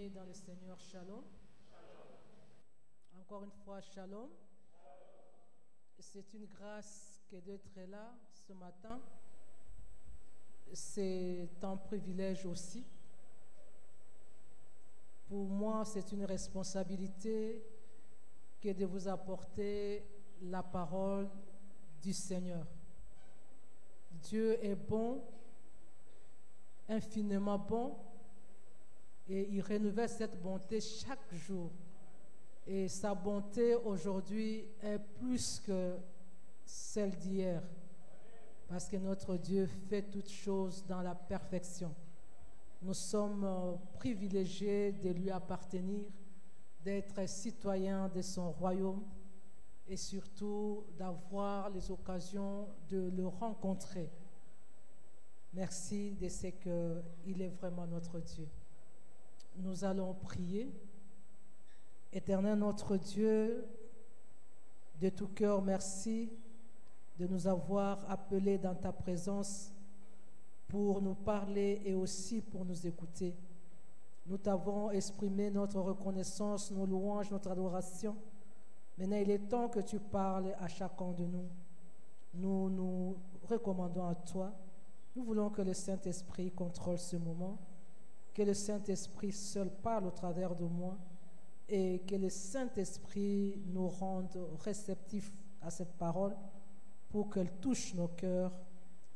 Bien-aimés dans le Seigneur, Shalom. Encore une fois, Shalom. C'est une grâce que d'être là ce matin. C'est un privilège aussi. Pour moi, c'est une responsabilité que de vous apporter la parole du Seigneur. Dieu est bon, infiniment bon, et il renouvelle cette bonté chaque jour. Et sa bonté aujourd'hui est plus que celle d'hier, parce que notre Dieu fait toutes choses dans la perfection. Nous sommes privilégiés de lui appartenir, d'être citoyens de son royaume et surtout d'avoir les occasions de le rencontrer. Merci de ce qu'il est vraiment notre Dieu. Nous allons prier. Éternel notre Dieu, de tout cœur, merci de nous avoir appelés dans ta présence pour nous parler et aussi pour nous écouter. Nous t'avons exprimé notre reconnaissance, nos louanges, notre adoration. Maintenant, il est temps que tu parles à chacun de nous. Nous nous recommandons à toi. Nous voulons que le Saint-Esprit contrôle ce moment, que le Saint-Esprit seul parle au travers de moi et que le Saint-Esprit nous rende réceptifs à cette parole pour qu'elle touche nos cœurs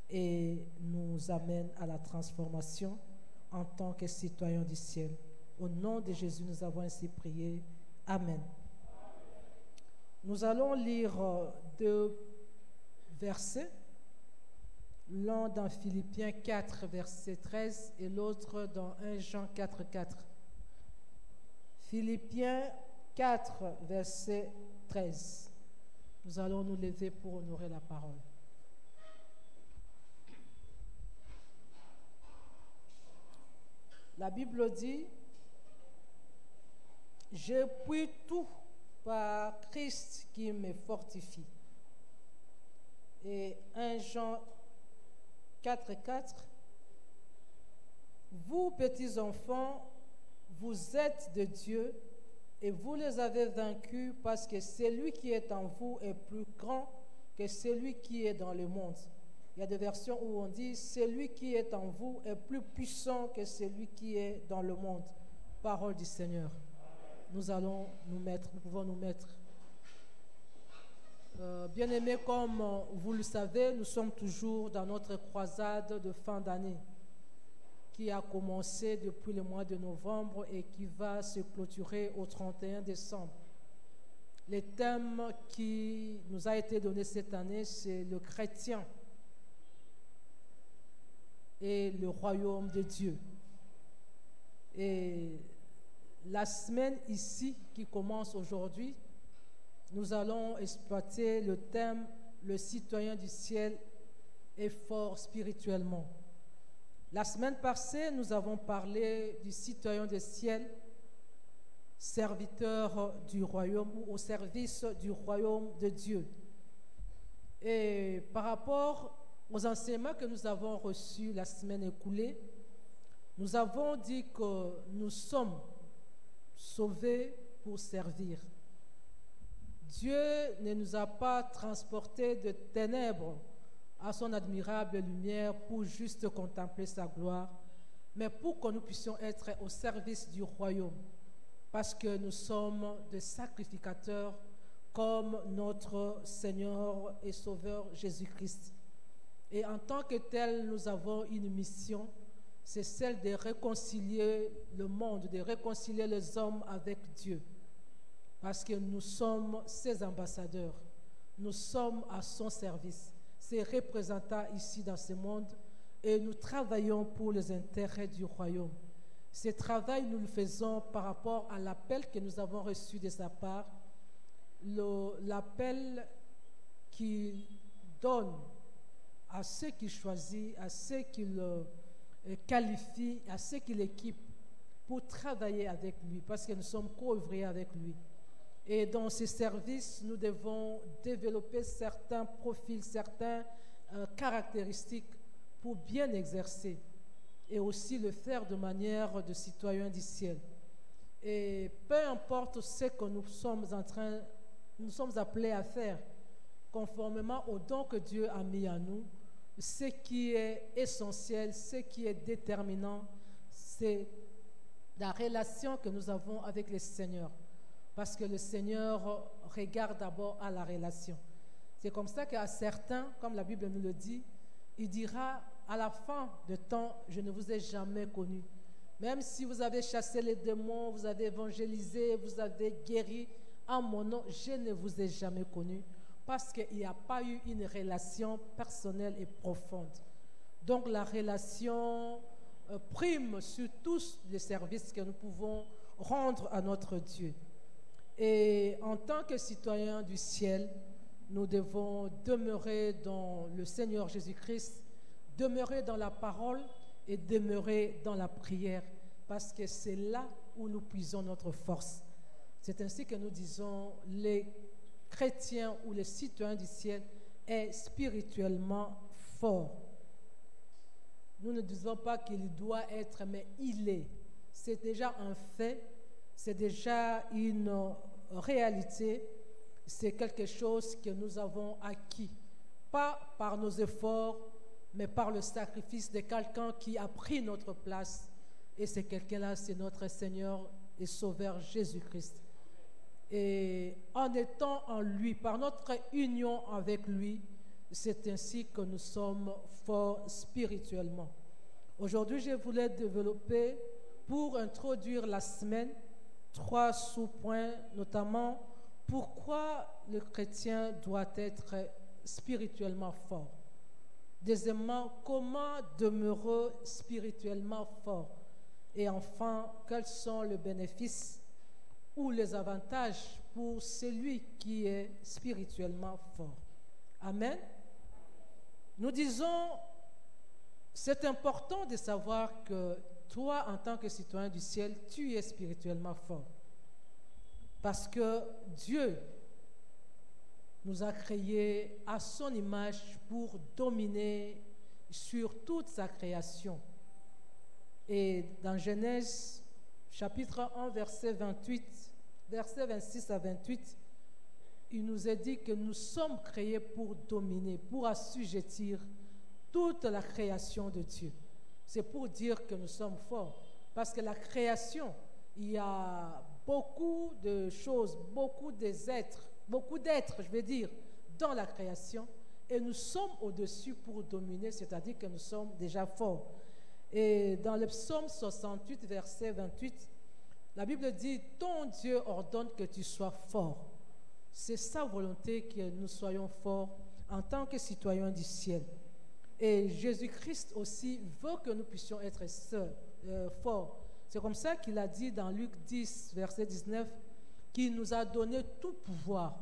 et nous amène à la transformation en tant que citoyens du ciel. Au nom de Jésus, nous avons ainsi prié. Amen. Nous allons lire deux versets, l'un dans Philippiens 4, verset 13, et l'autre dans 1 Jean 4, 4. Philippiens 4, verset 13. Nous allons nous lever pour honorer la parole. La Bible dit, « Je puis tout par Christ qui me fortifie. » Et 1 Jean 4, 4, « Vous, petits enfants, vous êtes de Dieu et vous les avez vaincus parce que celui qui est en vous est plus grand que celui qui est dans le monde. » Il y a des versions où on dit « Celui qui est en vous est plus puissant que celui qui est dans le monde. » Parole du Seigneur. Nous pouvons nous mettre. Bien-aimés, comme vous le savez, nous sommes toujours dans notre croisade de fin d'année qui a commencé depuis le mois de novembre et qui va se clôturer au 31 décembre. Le thème qui nous a été donné cette année, c'est le chrétien et le royaume de Dieu. Et la semaine ici qui commence aujourd'hui, nous allons exploiter le thème « Le citoyen du ciel est fort spirituellement ». La semaine passée, nous avons parlé du citoyen du ciel, serviteur du royaume ou au service du royaume de Dieu. Et par rapport aux enseignements que nous avons reçus la semaine écoulée, nous avons dit que nous sommes sauvés pour servir. Dieu ne nous a pas transportés de ténèbres à son admirable lumière pour juste contempler sa gloire, mais pour que nous puissions être au service du royaume, parce que nous sommes des sacrificateurs comme notre Seigneur et Sauveur Jésus-Christ. Et en tant que tel, nous avons une mission, c'est celle de réconcilier le monde, de réconcilier les hommes avec Dieu. Parce que nous sommes ses ambassadeurs, nous sommes à son service, ses représentants ici dans ce monde, et nous travaillons pour les intérêts du royaume. Ce travail, nous le faisons par rapport à l'appel que nous avons reçu de sa part, l'appel qu'il donne à ceux qu'il choisit, à ceux qu'il qualifie, à ceux qu'il équipe pour travailler avec lui, parce que nous sommes co-ouvriers avec lui. Et dans ces services, nous devons développer certains profils, certaines caractéristiques pour bien exercer et aussi le faire de manière de citoyen du ciel. Et peu importe ce que nous sommes appelés à faire, conformément au don que Dieu a mis en nous, ce qui est essentiel, ce qui est déterminant, c'est la relation que nous avons avec le Seigneur. Parce que le Seigneur regarde d'abord à la relation. C'est comme ça qu'à certains, comme la Bible nous le dit, il dira à la fin de temps, je ne vous ai jamais connu. Même si vous avez chassé les démons, vous avez évangélisé, vous avez guéri, en mon nom, je ne vous ai jamais connu. Parce qu'il n'y a pas eu une relation personnelle et profonde. Donc la relation prime sur tous les services que nous pouvons rendre à notre Dieu. Et en tant que citoyens du ciel, nous devons demeurer dans le Seigneur Jésus-Christ, demeurer dans la parole et demeurer dans la prière, parce que c'est là où nous puisons notre force. C'est ainsi que nous disons, les chrétiens ou les citoyens du ciel est spirituellement fort. Nous ne disons pas qu'il doit être, mais il est. C'est déjà un fait, c'est déjà une réalité, c'est quelque chose que nous avons acquis, pas par nos efforts, mais par le sacrifice de quelqu'un qui a pris notre place. Et ce quelqu'un-là, c'est notre Seigneur et Sauveur Jésus-Christ. Et en étant en lui, par notre union avec lui, c'est ainsi que nous sommes forts spirituellement. Aujourd'hui, je voulais développer, pour introduire la semaine, 3 sous-points, notamment pourquoi le chrétien doit être spirituellement fort. Deuxièmement, comment demeurer spirituellement fort. Et enfin, quels sont les bénéfices ou les avantages pour celui qui est spirituellement fort. Amen. Nous disons, c'est important de savoir que toi, en tant que citoyen du ciel, tu es spirituellement fort. Parce que Dieu nous a créés à son image pour dominer sur toute sa création. Et dans Genèse, chapitre 1, verset 26 à 28, il nous est dit que nous sommes créés pour dominer, pour assujettir toute la création de Dieu. C'est pour dire que nous sommes forts. Parce que la création, il y a beaucoup de choses, beaucoup d'êtres, je vais dire, dans la création. Et nous sommes au-dessus pour dominer, c'est-à-dire que nous sommes déjà forts. Et dans le psaume 68, verset 28, la Bible dit, ton Dieu ordonne que tu sois fort. C'est sa volonté que nous soyons forts en tant que citoyens du ciel. Et Jésus-Christ aussi veut que nous puissions être forts. C'est comme ça qu'il a dit dans Luc 10, verset 19, qu'il nous a donné tout pouvoir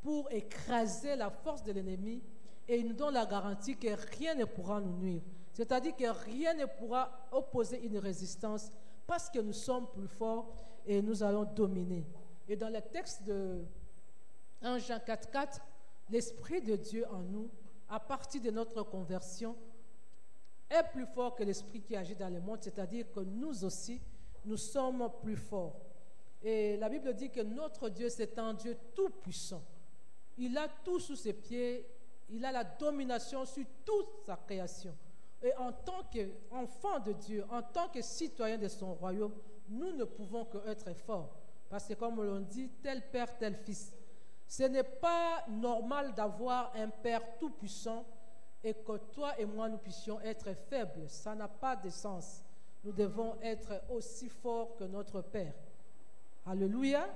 pour écraser la force de l'ennemi et il nous donne la garantie que rien ne pourra nous nuire. C'est-à-dire que rien ne pourra opposer une résistance parce que nous sommes plus forts et nous allons dominer. Et dans le texte de 1 Jean 4,4, l'Esprit de Dieu en nous, à partir de notre conversion, est plus fort que l'Esprit qui agit dans le monde, c'est-à-dire que nous aussi, nous sommes plus forts. Et la Bible dit que notre Dieu, c'est un Dieu tout-puissant. Il a tout sous ses pieds, il a la domination sur toute sa création. Et en tant qu'enfant de Dieu, en tant que citoyen de son royaume, nous ne pouvons qu'être forts. Parce que comme l'on dit, tel père, tel fils. Ce n'est pas normal d'avoir un père tout-puissant et que toi et moi, nous puissions être faibles. Ça n'a pas de sens. Nous devons être aussi forts que notre père. Alléluia.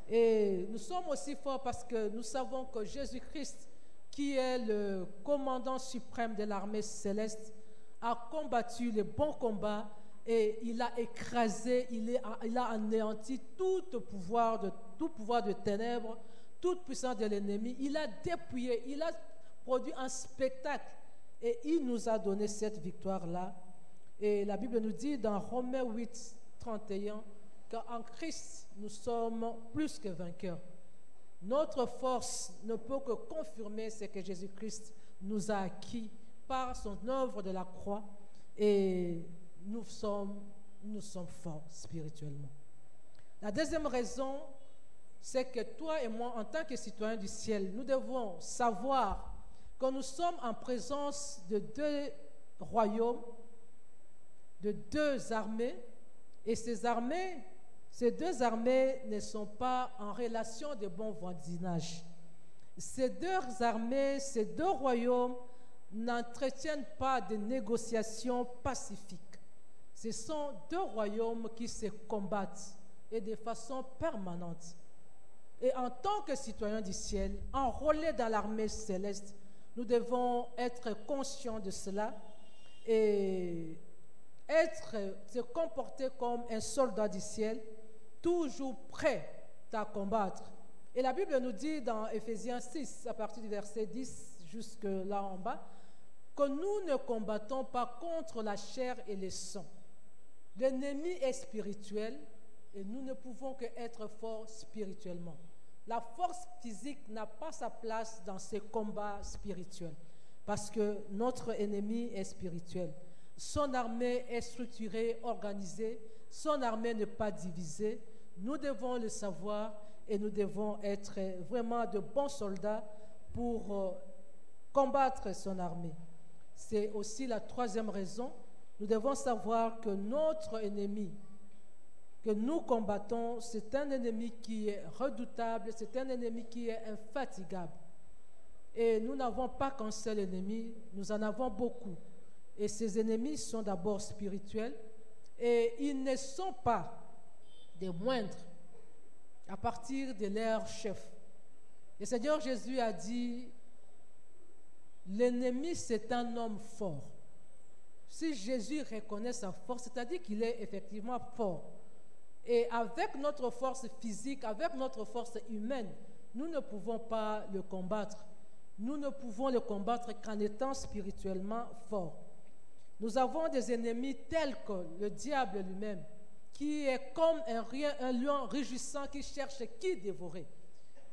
Et nous sommes aussi forts parce que nous savons que Jésus-Christ, qui est le commandant suprême de l'armée céleste, a combattu le bon combat et il a écrasé, il a anéanti tout pouvoir de ténèbres, toute puissance de l'ennemi. Il a dépouillé, il a produit un spectacle et il nous a donné cette victoire-là. Et la Bible nous dit dans Romains 8, 31 qu'en Christ, nous sommes plus que vainqueurs. Notre force ne peut que confirmer ce que Jésus-Christ nous a acquis par son œuvre de la croix et nous sommes forts spirituellement. La deuxième raison, c'est que toi et moi, en tant que citoyens du ciel, nous devons savoir que nous sommes en présence de deux royaumes, de deux armées, et ces deux armées ne sont pas en relation de bon voisinage. Ces deux armées, ces deux royaumes n'entretiennent pas de négociations pacifiques. Ce sont deux royaumes qui se combattent et de façon permanente. Et en tant que citoyens du ciel, enrôlés dans l'armée céleste, nous devons être conscients de cela et se comporter comme un soldat du ciel, toujours prêt à combattre. Et la Bible nous dit dans Éphésiens 6, à partir du verset 10 jusque là en bas, que nous ne combattons pas contre la chair et le sang. L'ennemi est spirituel et nous ne pouvons qu'être forts spirituellement. La force physique n'a pas sa place dans ces combats spirituels parce que notre ennemi est spirituel. Son armée est structurée, organisée. Son armée n'est pas divisée. Nous devons le savoir et nous devons être vraiment de bons soldats pour combattre son armée. C'est aussi la troisième raison. Nous devons savoir que notre ennemi, que nous combattons, c'est un ennemi qui est redoutable, c'est un ennemi qui est infatigable. Et nous n'avons pas qu'un seul ennemi, nous en avons beaucoup. Et ces ennemis sont d'abord spirituels et ils ne sont pas des moindres à partir de leur chef. Le Seigneur Jésus a dit, l'ennemi c'est un homme fort. Si Jésus reconnaît sa force, c'est-à-dire qu'il est effectivement fort. Et avec notre force physique, avec notre force humaine, nous ne pouvons pas le combattre. Nous ne pouvons le combattre qu'en étant spirituellement forts. Nous avons des ennemis tels que le diable lui-même, qui est comme un lion rugissant qui cherche qui dévorer.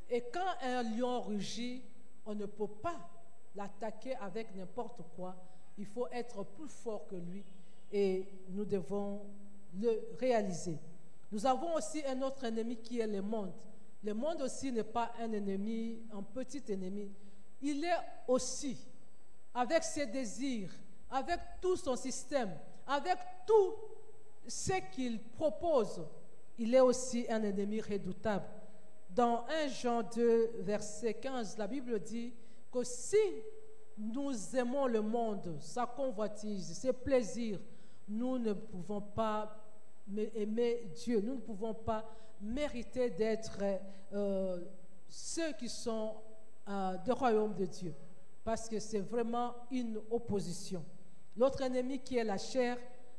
Et quand un lion rugit, on ne peut pas l'attaquer avec n'importe quoi. Il faut être plus fort que lui et nous devons le réaliser. Nous avons aussi un autre ennemi qui est le monde. Le monde aussi n'est pas un ennemi, un petit ennemi. Il est aussi, avec ses désirs, avec tout son système, avec tout ce qu'il propose, il est aussi un ennemi redoutable. Dans 1 Jean 2, verset 15, la Bible dit que si nous aimons le monde, sa convoitise, ses plaisirs, nous ne pouvons pas aimer Dieu, nous ne pouvons pas mériter d'être ceux qui sont du royaume de Dieu, parce que c'est vraiment une opposition. L'autre ennemi qui est la chair,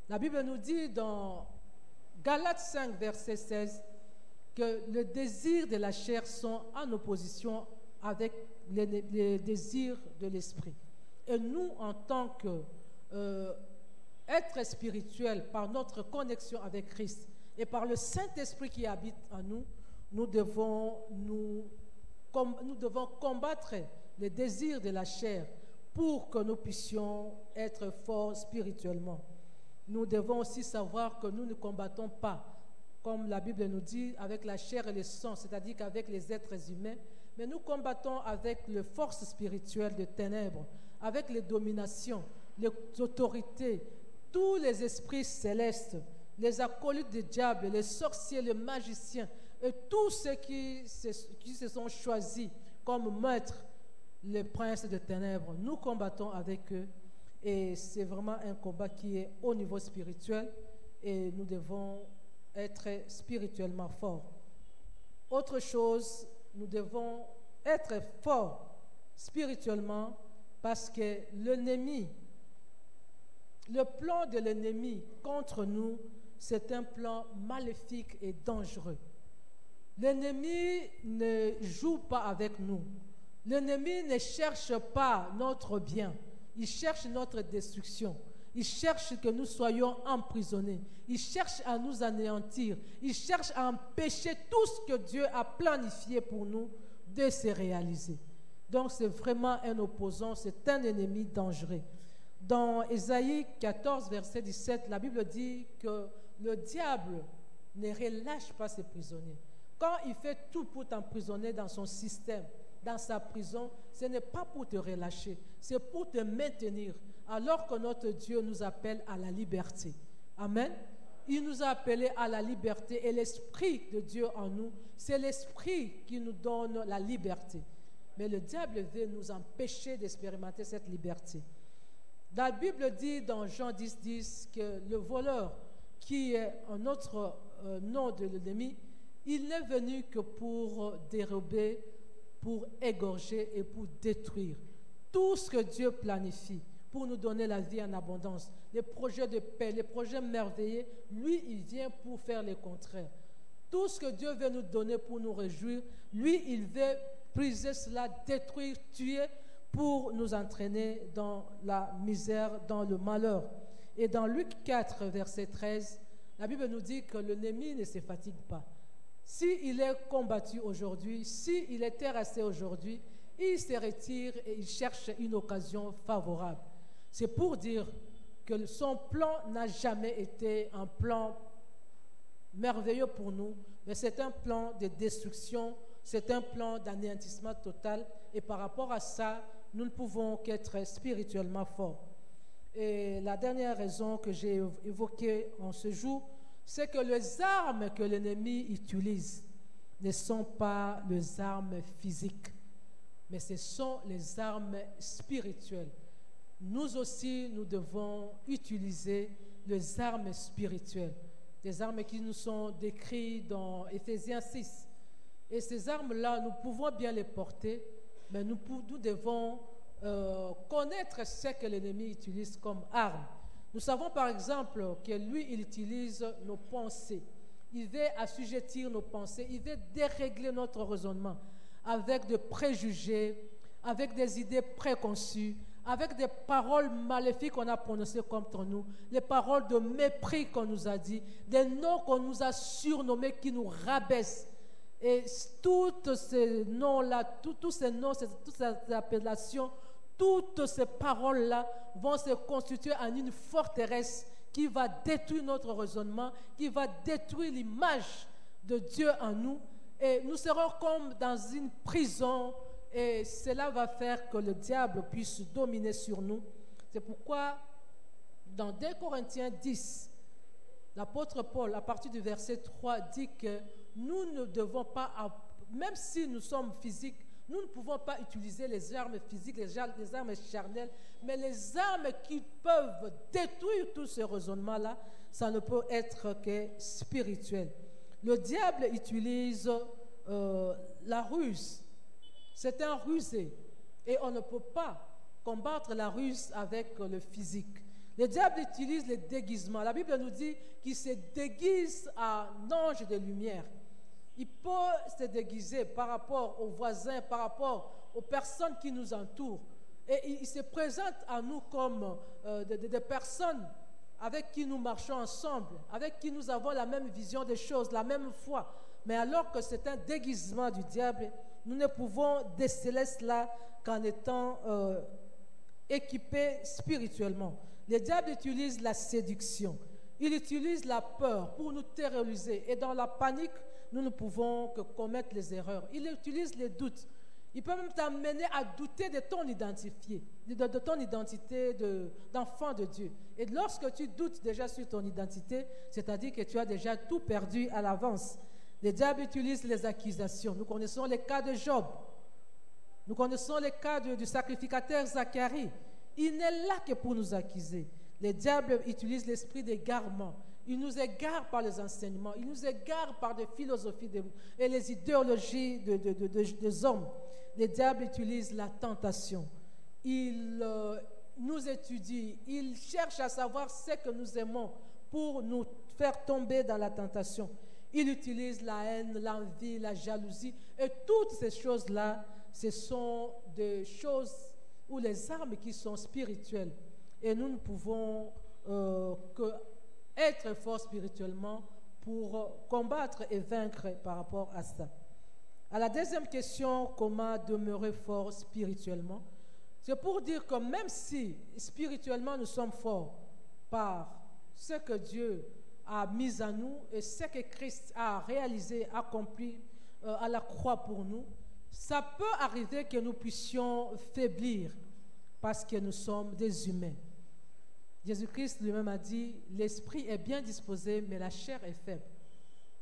la Bible nous dit dans Galates 5, verset 16, que les désirs de la chair sont en opposition avec les désirs de l'esprit. Et nous, en tant que être spirituel, par notre connexion avec Christ et par le Saint-Esprit qui habite en nous, nous devons combattre les désirs de la chair pour que nous puissions être forts spirituellement. Nous devons aussi savoir que nous ne combattons pas, comme la Bible nous dit, avec la chair et le sang, c'est-à-dire qu'avec les êtres humains, mais nous combattons avec les forces spirituelles de ténèbres, avec les dominations, les autorités, tous les esprits célestes, les acolytes du diable, les sorciers, les magiciens, et tous ceux qui se sont choisis comme maîtres, les princes de ténèbres. Nous combattons avec eux et c'est vraiment un combat qui est au niveau spirituel et nous devons être spirituellement forts. Autre chose, nous devons être forts spirituellement parce que l'ennemi, le plan de l'ennemi contre nous, c'est un plan maléfique et dangereux. L'ennemi ne joue pas avec nous. L'ennemi ne cherche pas notre bien. Il cherche notre destruction. Il cherche que nous soyons emprisonnés. Il cherche à nous anéantir. Il cherche à empêcher tout ce que Dieu a planifié pour nous de se réaliser. Donc c'est vraiment un opposant, c'est un ennemi dangereux. Dans Ésaïe 14, verset 17, la Bible dit que le diable ne relâche pas ses prisonniers. Quand il fait tout pour t'emprisonner dans son système, dans sa prison, ce n'est pas pour te relâcher, c'est pour te maintenir, alors que notre Dieu nous appelle à la liberté. Amen. Il nous a appelés à la liberté et l'Esprit de Dieu en nous, c'est l'Esprit qui nous donne la liberté. Mais le diable veut nous empêcher d'expérimenter cette liberté. Dans la Bible dit dans Jean 10, que le voleur, qui est un autre nom de l'ennemi, il n'est venu que pour dérober, pour égorger et pour détruire. Tout ce que Dieu planifie pour nous donner la vie en abondance, les projets de paix, les projets merveilleux, lui, il vient pour faire le contraire. Tout ce que Dieu veut nous donner pour nous réjouir, lui, il veut briser cela, détruire, tuer, pour nous entraîner dans la misère, dans le malheur. Et dans Luc 4, verset 13, la Bible nous dit que l'ennemi ne se fatigue pas. S'il est combattu aujourd'hui, s'il est terrassé aujourd'hui, il se retire et il cherche une occasion favorable. C'est pour dire que son plan n'a jamais été un plan merveilleux pour nous, mais c'est un plan de destruction, c'est un plan d'anéantissement total. Et par rapport à ça, nous ne pouvons qu'être spirituellement forts. Et la dernière raison que j'ai évoquée en ce jour, c'est que les armes que l'ennemi utilise ne sont pas les armes physiques, mais ce sont les armes spirituelles. Nous aussi, nous devons utiliser les armes spirituelles, des armes qui nous sont décrites dans Éphésiens 6. Et ces armes-là, nous pouvons bien les porter, mais nous devons connaître ce que l'ennemi utilise comme arme. Nous savons par exemple que lui, il utilise nos pensées. Il veut assujettir nos pensées, il veut dérégler notre raisonnement avec des préjugés, avec des idées préconçues, avec des paroles maléfiques qu'on a prononcées contre nous, les paroles de mépris qu'on nous a dit, des noms qu'on nous a surnommés qui nous rabaissent. Et tous ces noms-là, tous ces noms, toutes ces appellations, toutes ces paroles-là vont se constituer en une forteresse qui va détruire notre raisonnement, qui va détruire l'image de Dieu en nous. Et nous serons comme dans une prison et cela va faire que le diable puisse dominer sur nous. C'est pourquoi dans 2 Corinthiens 10, l'apôtre Paul, à partir du verset 3, dit que nous ne devons pas, même si nous sommes physiques, nous ne pouvons pas utiliser les armes physiques, les armes charnelles, mais les armes qui peuvent détruire tout ce raisonnement-là, ça ne peut être que spirituel. Le diable utilise la ruse. C'est un rusé. Et on ne peut pas combattre la ruse avec le physique. Le diable utilise les déguisements. La Bible nous dit qu'il se déguise en ange de lumière. Il peut se déguiser par rapport aux voisins, par rapport aux personnes qui nous entourent. Et il se présente à nous comme des personnes avec qui nous marchons ensemble, avec qui nous avons la même vision des choses, la même foi. Mais alors que c'est un déguisement du diable, nous ne pouvons déceler cela qu'en étant équipés spirituellement. Le diable utilise la séduction. Il utilise la peur pour nous terroriser. Et dans la panique, nous ne pouvons que commettre les erreurs. Il utilise les doutes. Il peut même t'amener à douter de ton identité, de ton identité d'enfant de Dieu. Et lorsque tu doutes déjà sur ton identité, c'est-à-dire que tu as déjà tout perdu à l'avance. Le diable utilise les accusations. Nous connaissons les cas de Job. Nous connaissons les cas du sacrificateur Zacharie. Il n'est là que pour nous accuser. Le diable utilise l'esprit d'égarement. Il nous égare par les enseignements. Il nous égare par des philosophies et les idéologies des hommes. Le diable utilise la tentation. Il nous étudie. Il cherche à savoir ce que nous aimons pour nous faire tomber dans la tentation. Il utilise la haine, l'envie, la jalousie. Et toutes ces choses-là, ce sont des choses ou les armes qui sont spirituelles. Et nous ne pouvons que être forts spirituellement pour combattre et vaincre par rapport à ça. À la deuxième question, comment demeurer fort spirituellement? C'est pour dire que même si spirituellement nous sommes forts par ce que Dieu a mis à nous et ce que Christ a réalisé, accompli à la croix pour nous, ça peut arriver que nous puissions faiblir parce que nous sommes des humains. Jésus-Christ lui-même a dit, l'esprit est bien disposé, mais la chair est faible.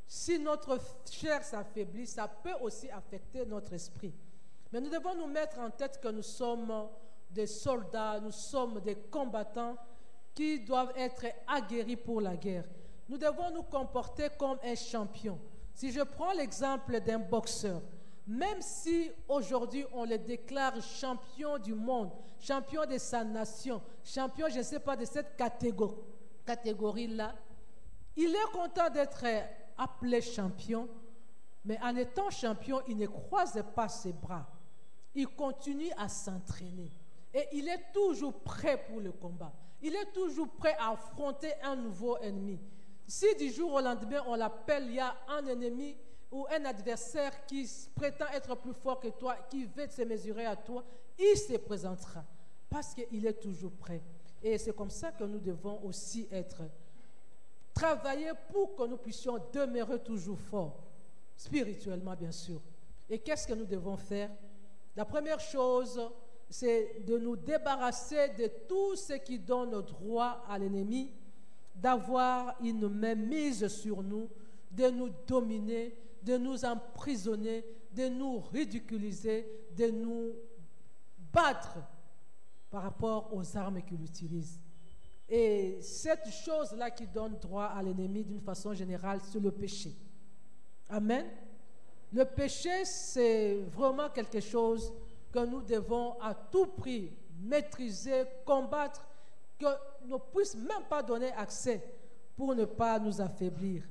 Si notre chair s'affaiblit, ça peut aussi affecter notre esprit. Mais nous devons nous mettre en tête que nous sommes des soldats, nous sommes des combattants qui doivent être aguerris pour la guerre. Nous devons nous comporter comme un champion. Si je prends l'exemple d'un boxeur, même si aujourd'hui on le déclare champion du monde, champion de sa nation, champion, je ne sais pas, de cette catégorie-là, il est content d'être appelé champion, mais en étant champion, il ne croise pas ses bras. Il continue à s'entraîner et il est toujours prêt pour le combat. Il est toujours prêt à affronter un nouveau ennemi. Si du jour au lendemain, on l'appelle, il y a un ennemi ou un adversaire qui prétend être plus fort que toi, qui veut se mesurer à toi, il se présentera parce qu'il est toujours prêt. Et c'est comme ça que nous devons aussi être. Travailler pour que nous puissions demeurer toujours forts, spirituellement bien sûr. Et qu'est-ce que nous devons faire? La première chose, c'est de nous débarrasser de tout ce qui donne droit à l'ennemi, d'avoir une main mise sur nous, de nous dominer, de nous emprisonner, de nous ridiculiser, de nous battre par rapport aux armes qu'il utilise. Et cette chose-là qui donne droit à l'ennemi d'une façon générale, c'est le péché. Amen. Le péché, c'est vraiment quelque chose que nous devons à tout prix maîtriser, combattre, que ne puisse même pas donner accès pour ne pas nous affaiblir.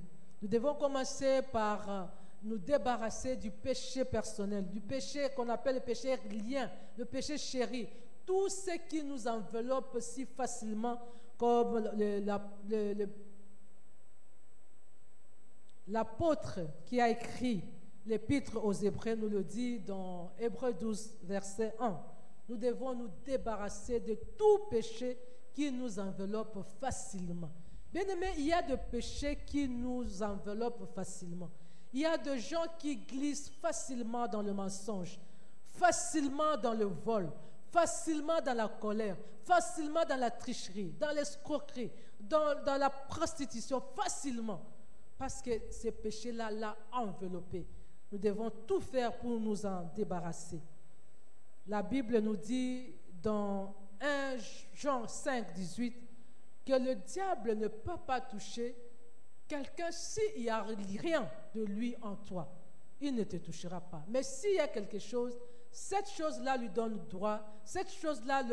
Nous devons commencer par nous débarrasser du péché personnel, du péché qu'on appelle le péché lien, le péché chéri, tout ce qui nous enveloppe si facilement, comme l'apôtre qui a écrit l'épître aux Hébreux nous le dit dans Hébreux 12, verset 1. Nous devons nous débarrasser de tout péché qui nous enveloppe facilement. Bien-aimés, il y a des péchés qui nous enveloppent facilement. Il y a des gens qui glissent facilement dans le mensonge, facilement dans le vol, facilement dans la colère, facilement dans la tricherie, dans l'escroquerie, dans la prostitution, facilement. Parce que ces péchés-là l'ont enveloppé. Nous devons tout faire pour nous en débarrasser. La Bible nous dit dans 1 Jean 5, 18 que le diable ne peut pas toucher quelqu'un s'il n'y a rien de lui en toi. Il ne te touchera pas. Mais s'il y a quelque chose, cette chose-là lui donne droit, cette chose-là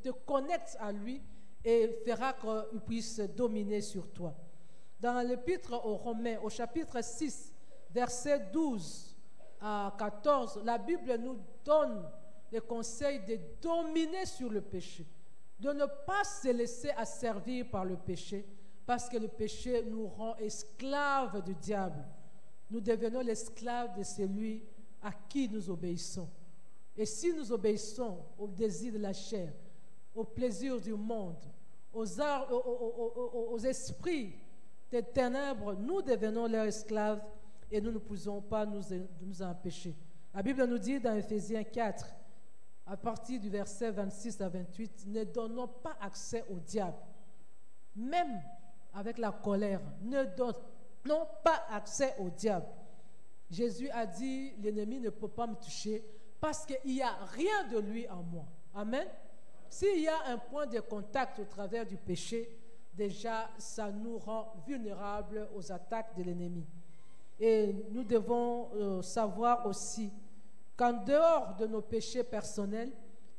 te connecte à lui et fera qu'il puisse dominer sur toi. Dans l'épître aux Romains, au chapitre 6, versets 12 à 14, la Bible nous donne le conseil de dominer sur le péché, de ne pas se laisser asservir par le péché, parce que le péché nous rend esclaves du diable. Nous devenons l'esclave de celui à qui nous obéissons. Et si nous obéissons au désir de la chair, au plaisir du monde, aux esprits des ténèbres, nous devenons leurs esclaves et nous ne pouvons pas nous empêcher. La Bible nous dit dans Éphésiens 4, à partir du verset 26 à 28, ne donnons pas accès au diable, même avec la colère, ne donnons pas accès au diable. Jésus a dit, l'ennemi ne peut pas me toucher parce qu'il n'y a rien de lui en moi. Amen. S'il y a un point de contact au travers du péché, déjà, ça nous rend vulnérables aux attaques de l'ennemi. Et nous devons savoir aussi qu'en dehors de nos péchés personnels,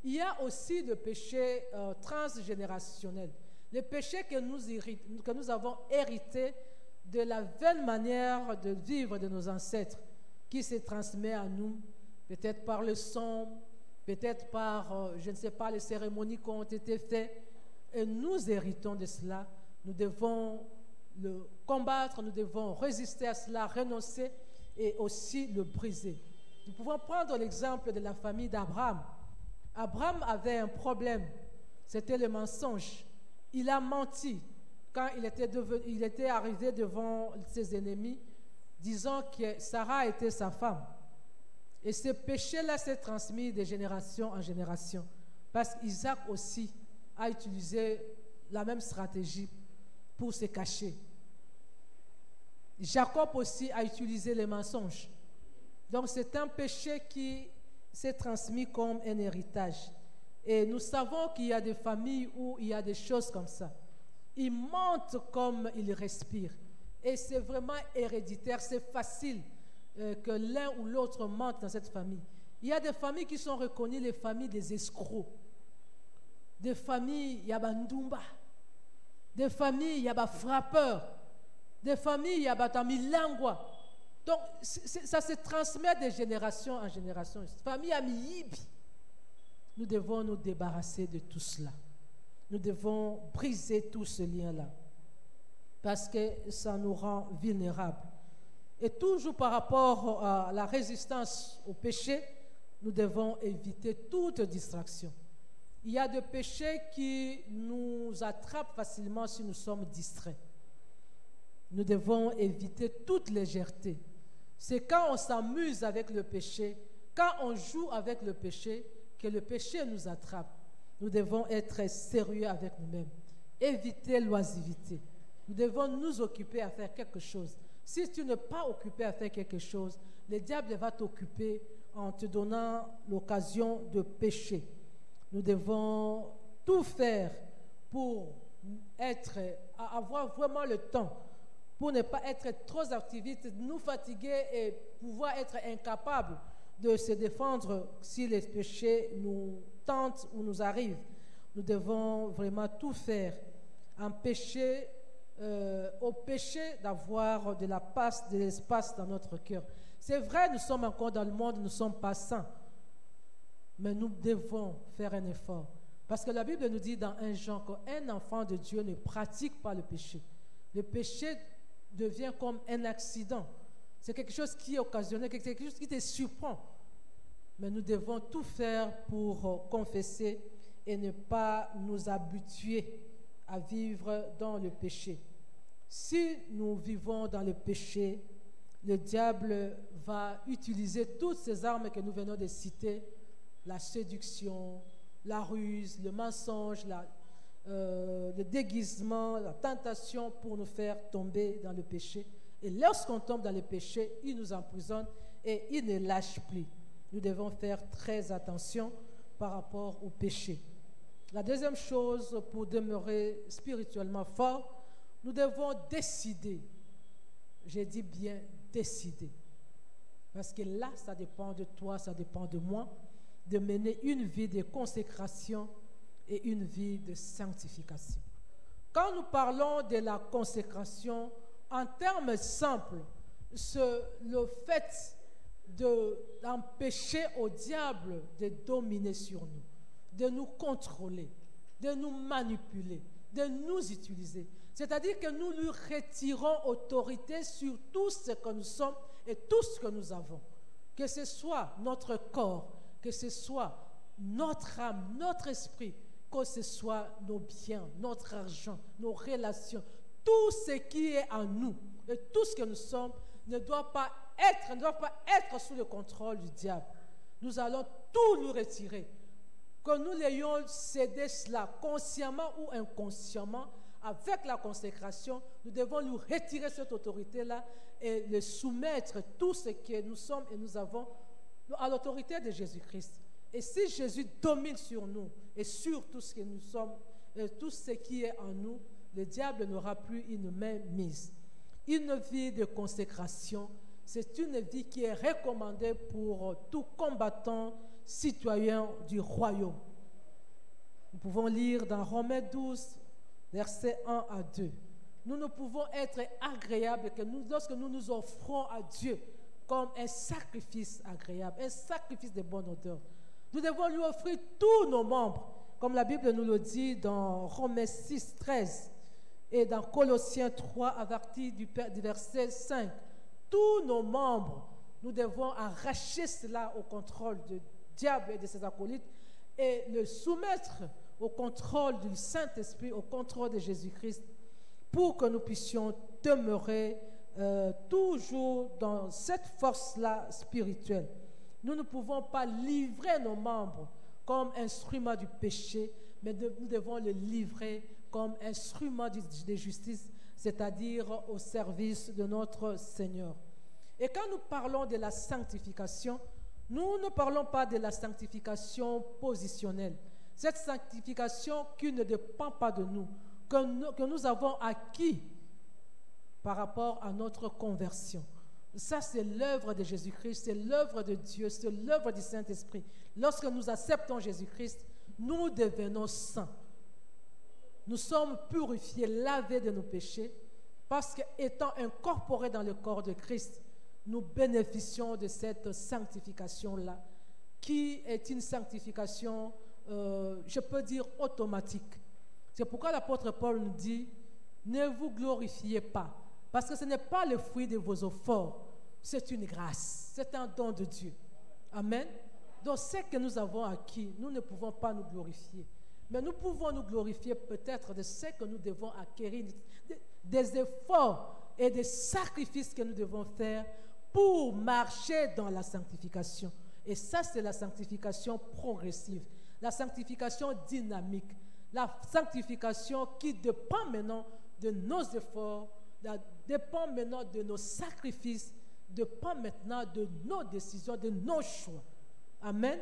il y a aussi le péché transgénérationnel, le péché que nous avons hérité de la vaine manière de vivre de nos ancêtres, qui se transmet à nous, peut-être par le sang, peut-être par, je ne sais pas, les cérémonies qui ont été faites. Et nous héritons de cela. Nous devons le combattre, nous devons résister à cela, renoncer et aussi le briser. Nous pouvons prendre l'exemple de la famille d'Abraham. Abraham avait un problème, c'était le mensonge. Il a menti. quand il était arrivé devant ses ennemis, disant que Sarah était sa femme. Et ce péché-là s'est transmis de génération en génération. Parce qu'Isaac aussi a utilisé la même stratégie pour se cacher. Jacob aussi a utilisé les mensonges. Donc c'est un péché qui s'est transmis comme un héritage. Et nous savons qu'il y a des familles où il y a des choses comme ça. Ils mentent comme ils respirent. Et c'est vraiment héréditaire, c'est facile que l'un ou l'autre mente dans cette famille. Il y a des familles qui sont reconnues les familles des escrocs. Des familles, il y a Bandumba. Des familles, il y a frappeurs. Des familles, il y a Tamilangwa. Donc, ça se transmet de génération en génération. Famille Amiyibi. Nous devons nous débarrasser de tout cela. Nous devons briser tout ce lien-là. Parce que ça nous rend vulnérables. Et toujours par rapport à la résistance au péché, nous devons éviter toute distraction. Il y a des péchés qui nous attrapent facilement si nous sommes distraits. Nous devons éviter toute légèreté. C'est quand on s'amuse avec le péché, quand on joue avec le péché, que le péché nous attrape. Nous devons être sérieux avec nous-mêmes. Éviter l'oisivité. Nous devons nous occuper à faire quelque chose. Si tu n'es pas occupé à faire quelque chose, le diable va t'occuper en te donnant l'occasion de pécher. Nous devons tout faire pour avoir vraiment le temps, pour ne pas être trop activistes, nous fatiguer et pouvoir être incapables de se défendre si les péchés nous tentent ou nous arrivent. Nous devons vraiment tout faire, empêcher au péché d'avoir de l'espace dans notre cœur. C'est vrai, nous sommes encore dans le monde, nous ne sommes pas saints, mais nous devons faire un effort. Parce que la Bible nous dit dans 1 Jean qu'un enfant de Dieu ne pratique pas le péché. Le péché devient comme un accident. C'est quelque chose qui est occasionnel, quelque chose qui te surprend. Mais nous devons tout faire pour confesser et ne pas nous habituer à vivre dans le péché. Si nous vivons dans le péché, le diable va utiliser toutes ces armes que nous venons de citer, la séduction, la ruse, le mensonge, le déguisement, la tentation pour nous faire tomber dans le péché. Et lorsqu'on tombe dans le péché, il nous emprisonne et il ne lâche plus. Nous devons faire très attention par rapport au péché. La deuxième chose, pour demeurer spirituellement fort, nous devons décider. J'ai dit bien décider. Parce que là, ça dépend de toi, ça dépend de moi, de mener une vie de consécration et une vie de sanctification. Quand nous parlons de la consécration, en termes simples, c'est le fait d'empêcher au diable de dominer sur nous, de nous contrôler, de nous manipuler, de nous utiliser. C'est-à-dire que nous lui retirons autorité sur tout ce que nous sommes et tout ce que nous avons. Que ce soit notre corps, que ce soit notre âme, notre esprit, que ce soit nos biens, notre argent, nos relations, tout ce qui est en nous et tout ce que nous sommes ne doit pas être sous le contrôle du diable. Nous allons tout lui retirer. Que nous l'ayons cédé cela consciemment ou inconsciemment, avec la consécration, nous devons lui retirer cette autorité-là et le soumettre tout ce que nous sommes et nous avons à l'autorité de Jésus-Christ. Et si Jésus domine sur nous et sur tout ce que nous sommes, et tout ce qui est en nous, le diable n'aura plus une main mise. Une vie de consécration, c'est une vie qui est recommandée pour tout combattant citoyen du royaume. Nous pouvons lire dans Romains 12, versets 1 à 2. Nous ne pouvons être agréables que lorsque nous nous offrons à Dieu comme un sacrifice agréable, un sacrifice de bonne odeur. Nous devons lui offrir tous nos membres, comme la Bible nous le dit dans Romains 6, 13 et dans Colossiens 3 à partir du verset 5. Tous nos membres, nous devons arracher cela au contrôle du diable et de ses acolytes et le soumettre au contrôle du Saint-Esprit, au contrôle de Jésus-Christ, pour que nous puissions demeurer toujours dans cette force-là spirituelle. Nous ne pouvons pas livrer nos membres comme instruments du péché, mais nous devons les livrer comme instruments de justice, c'est-à-dire au service de notre Seigneur. Et quand nous parlons de la sanctification, nous ne parlons pas de la sanctification positionnelle. Cette sanctification qui ne dépend pas de nous, que nous avons acquis par rapport à notre conversion. Ça, c'est l'œuvre de Jésus-Christ, c'est l'œuvre de Dieu, c'est l'œuvre du Saint-Esprit. Lorsque nous acceptons Jésus-Christ, nous devenons saints. Nous sommes purifiés, lavés de nos péchés, parce qu'étant incorporés dans le corps de Christ, nous bénéficions de cette sanctification-là, qui est une sanctification, je peux dire, automatique. C'est pourquoi l'apôtre Paul nous dit, ne vous glorifiez pas, parce que ce n'est pas le fruit de vos efforts, c'est une grâce, c'est un don de Dieu. Amen. Donc, ce que nous avons acquis, nous ne pouvons pas nous glorifier. Mais nous pouvons nous glorifier peut-être de ce que nous devons acquérir, des efforts et des sacrifices que nous devons faire pour marcher dans la sanctification. Et ça, c'est la sanctification progressive, la sanctification dynamique, la sanctification qui dépend maintenant de nos efforts, dépend maintenant de nos sacrifices, dépend maintenant de nos décisions, de nos choix. Amen.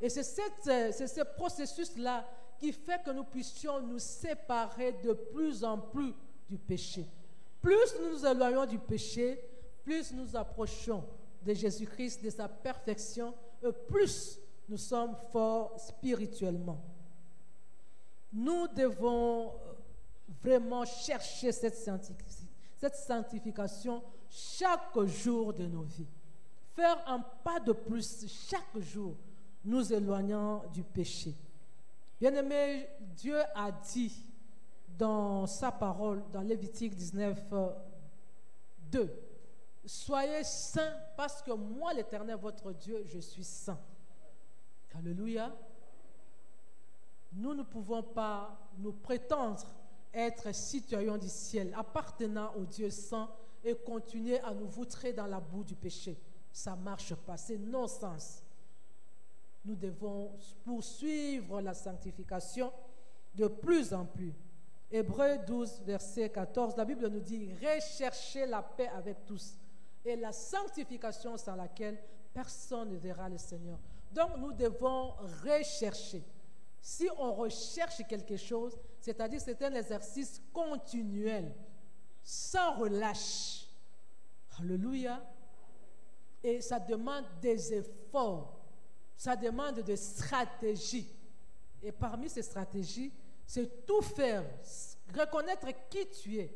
Et c'est ce processus-là qui fait que nous puissions nous séparer de plus en plus du péché. Plus nous nous éloignons du péché, plus nous approchons de Jésus-Christ, de sa perfection, et plus nous sommes forts spirituellement. Nous devons vraiment chercher cette sanctification chaque jour de nos vies. Faire un pas de plus chaque jour, nous éloignant du péché. Bien-aimé, Dieu a dit dans sa parole, dans Lévitique 19, 2, « Soyez saints parce que moi, l'Éternel, votre Dieu, je suis saint. » Alléluia. Nous ne pouvons pas nous prétendre être citoyens du ciel, appartenant au Dieu saint et continuer à nous voutrer dans la boue du péché. Ça ne marche pas, c'est non-sens. Nous devons poursuivre la sanctification de plus en plus. Hébreux 12, verset 14, la Bible nous dit « Recherchez la paix avec tous et la sanctification sans laquelle personne ne verra le Seigneur. » Donc nous devons rechercher. Si on recherche quelque chose, c'est-à-dire c'est un exercice continuel, sans relâche. Alléluia. Et ça demande des efforts, ça demande des stratégies. Et parmi ces stratégies, c'est tout faire, reconnaître qui tu es,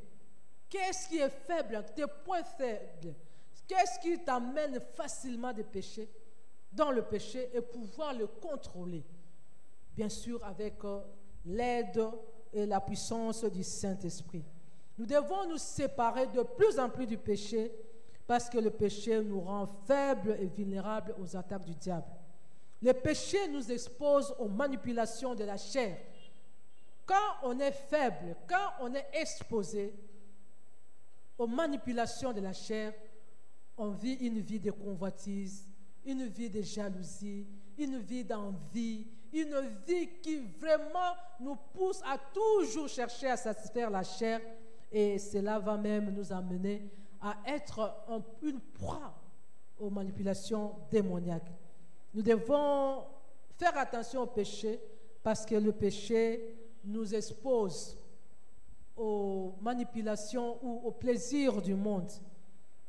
qu'est-ce qui est faible, tes points faibles, qu'est-ce qui t'amène facilement de pécher, dans le péché, et pouvoir le contrôler. Bien sûr, avec l'aide et la puissance du Saint-Esprit. Nous devons nous séparer de plus en plus du péché, parce que le péché nous rend faibles et vulnérables aux attaques du diable. Le péché nous expose aux manipulations de la chair. Quand on est faible, quand on est exposé aux manipulations de la chair, on vit une vie de convoitise, une vie de jalousie, une vie d'envie, une vie qui vraiment nous pousse à toujours chercher à satisfaire la chair, et cela va même nous amener à être une proie aux manipulations démoniaques. Nous devons faire attention au péché parce que le péché nous expose aux manipulations ou aux plaisirs du monde.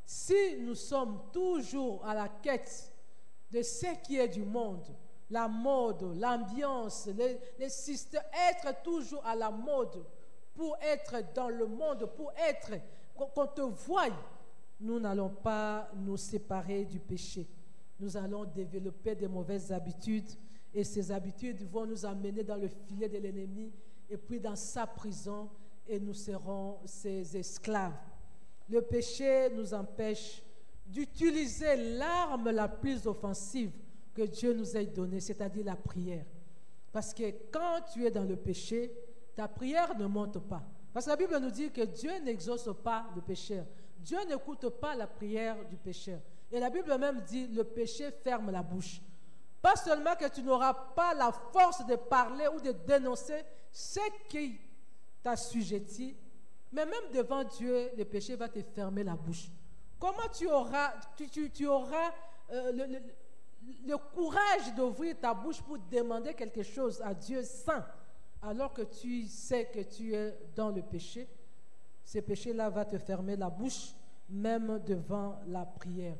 Si nous sommes toujours à la quête de ce qui est du monde, la mode, l'ambiance, les systèmes, être toujours à la mode pour être dans le monde, pour être, qu'on te voie, nous n'allons pas nous séparer du péché. Nous allons développer de mauvaises habitudes et ces habitudes vont nous amener dans le filet de l'ennemi et puis dans sa prison et nous serons ses esclaves. Le péché nous empêche d'utiliser l'arme la plus offensive que Dieu nous ait donnée, c'est-à-dire la prière. Parce que quand tu es dans le péché, ta prière ne monte pas. Parce que la Bible nous dit que Dieu n'exauce pas le pécheur. Dieu n'écoute pas la prière du pécheur. Et la Bible même dit, le péché ferme la bouche. Pas seulement que tu n'auras pas la force de parler ou de dénoncer ce qui t'assujettit, mais même devant Dieu, le péché va te fermer la bouche. Comment tu auras le courage d'ouvrir ta bouche pour demander quelque chose à Dieu saint, alors que tu sais que tu es dans le péché? Ce péché-là va te fermer la bouche, même devant la prière.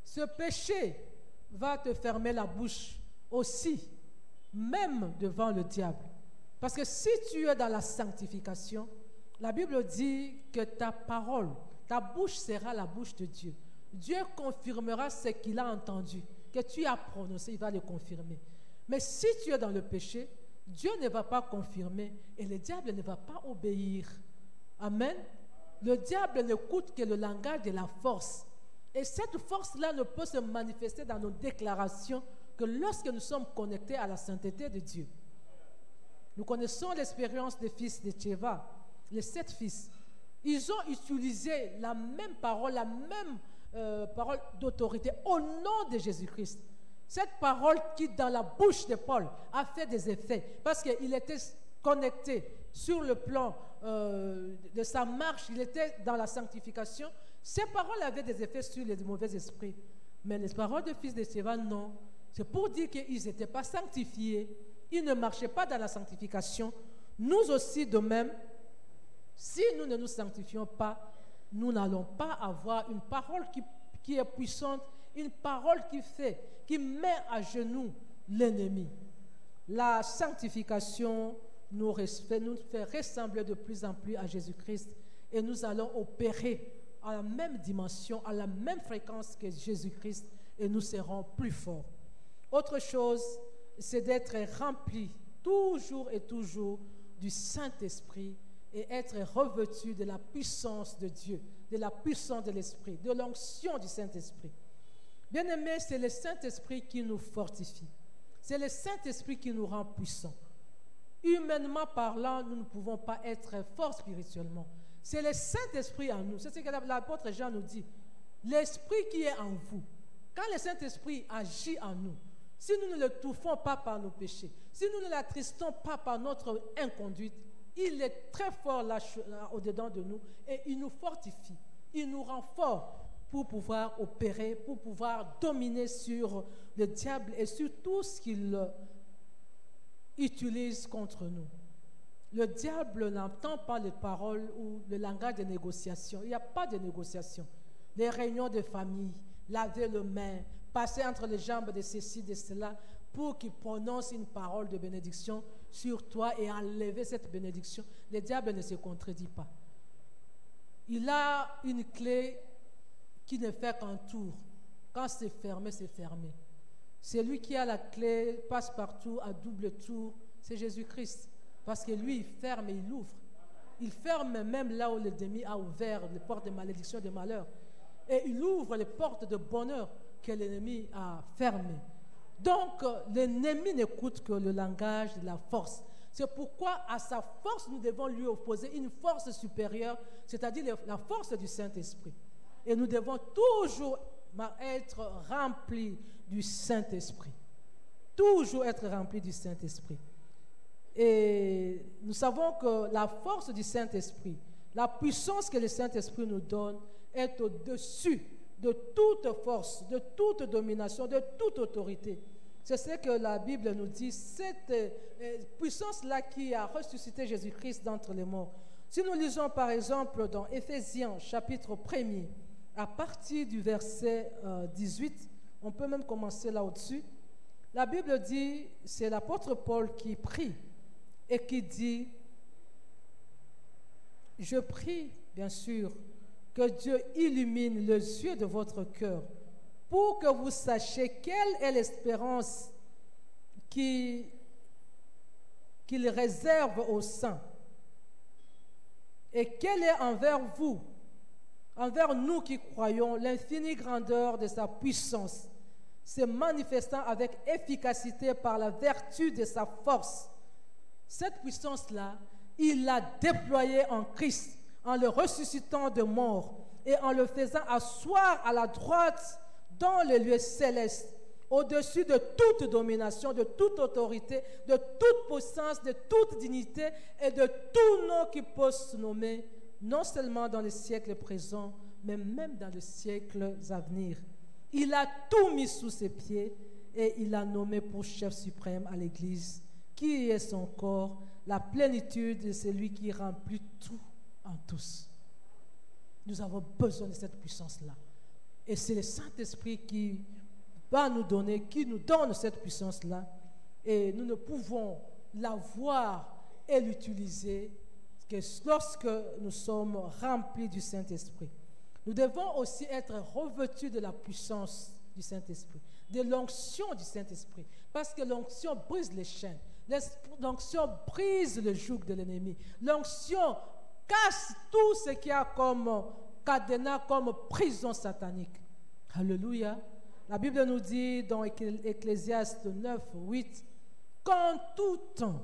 Ce péché va te fermer la bouche aussi, même devant le diable. Parce que si tu es dans la sanctification, la Bible dit que ta parole, ta bouche sera la bouche de Dieu. Dieu confirmera ce qu'il a entendu, que tu as prononcé, il va le confirmer. Mais si tu es dans le péché, Dieu ne va pas confirmer et le diable ne va pas obéir. Amen. Le diable n'écoute que le langage de la force. Et cette force-là ne peut se manifester dans nos déclarations que lorsque nous sommes connectés à la sainteté de Dieu. Nous connaissons l'expérience des fils de Tchéva, les 7 fils. Ils ont utilisé la même parole, parole d'autorité au nom de Jésus-Christ. Cette parole qui, dans la bouche de Paul, a fait des effets parce qu'il était connecté sur le plan de sa marche, il était dans la sanctification. Ces paroles avaient des effets sur les mauvais esprits. Mais les paroles des fils de Tchéva, non. C'est pour dire qu'ils n'étaient pas sanctifiés. Ils ne marchaient pas dans la sanctification. Nous aussi, de même, si nous ne nous sanctifions pas, nous n'allons pas avoir une parole qui est puissante, une parole qui met à genoux l'ennemi. La sanctification nous fait ressembler de plus en plus à Jésus-Christ et nous allons opérer à la même dimension, à la même fréquence que Jésus-Christ et nous serons plus forts. Autre chose, c'est d'être rempli toujours et toujours du Saint-Esprit et être revêtu de la puissance de Dieu, de la puissance de l'Esprit, de l'onction du Saint-Esprit. Bien-aimés, c'est le Saint-Esprit qui nous fortifie. C'est le Saint-Esprit qui nous rend puissants. Humainement parlant, nous ne pouvons pas être forts spirituellement. C'est le Saint-Esprit en nous. C'est ce que l'apôtre Jean nous dit. L'Esprit qui est en vous. Quand le Saint-Esprit agit en nous, si nous ne le touffons pas par nos péchés, si nous ne l'attristons pas par notre inconduite, il est très fort là au-dedans de nous et il nous fortifie. Il nous rend forts pour pouvoir opérer, pour pouvoir dominer sur le diable et sur tout ce qu'il utilise contre nous. Le diable n'entend pas les paroles ou le langage de négociation. Il n'y a pas de négociation. Les réunions de famille, laver les mains, passer entre les jambes de ceci, de cela, pour qu'il prononce une parole de bénédiction sur toi et enlever cette bénédiction. Le diable ne se contredit pas. Il a une clé qui ne fait qu'un tour. Quand c'est fermé, c'est fermé. Celui qui a la clé passe partout à double tour, c'est Jésus-Christ. Parce que lui, il ferme et il ouvre. Il ferme même là où l'ennemi a ouvert les portes de malédiction, de malheur. Et il ouvre les portes de bonheur que l'ennemi a fermées. Donc, l'ennemi n'écoute que le langage de la force. C'est pourquoi à sa force, nous devons lui opposer une force supérieure, c'est-à-dire la force du Saint-Esprit. Et nous devons toujours être remplis du Saint-Esprit. Toujours être remplis du Saint-Esprit. Et nous savons que la force du Saint-Esprit, la puissance que le Saint-Esprit nous donne est au-dessus de toute force, de toute domination, de toute autorité. C'est ce que la Bible nous dit, cette puissance-là qui a ressuscité Jésus-Christ d'entre les morts. Si nous lisons par exemple dans Éphésiens chapitre 1er, à partir du verset 18, on peut même commencer là au-dessus, la Bible dit, c'est l'apôtre Paul qui prie et qui dit, je prie bien sûr que Dieu illumine les yeux de votre cœur pour que vous sachiez quelle est l'espérance qu'il réserve aux saints et quelle est envers vous, envers nous qui croyons, l'infinie grandeur de sa puissance, se manifestant avec efficacité par la vertu de sa force. Cette puissance-là Il l'a déployé en Christ, en le ressuscitant de mort et en le faisant asseoir à la droite dans les lieux célestes, au-dessus de toute domination, de toute autorité, de toute puissance, de toute dignité et de tout nom qui peut se nommer, non seulement dans les siècles présents, mais même dans les siècles à venir. Il a tout mis sous ses pieds et il a nommé pour chef suprême à l'Église, qui est son corps, la plénitude de celui qui remplit tout en tous. Nous avons besoin de cette puissance-là. Et c'est le Saint-Esprit qui va nous donner, qui nous donne cette puissance-là. Et nous ne pouvons la voir et l'utiliser que lorsque nous sommes remplis du Saint-Esprit. Nous devons aussi être revêtus de la puissance du Saint-Esprit, de l'onction du Saint-Esprit, parce que l'onction brise les chaînes, l'onction brise le joug de l'ennemi, l'onction casse tout ce qu'il y a comme cadenas, comme prison satanique. Alléluia. La Bible nous dit dans Ecclésiaste 9, 8, qu'en tout temps,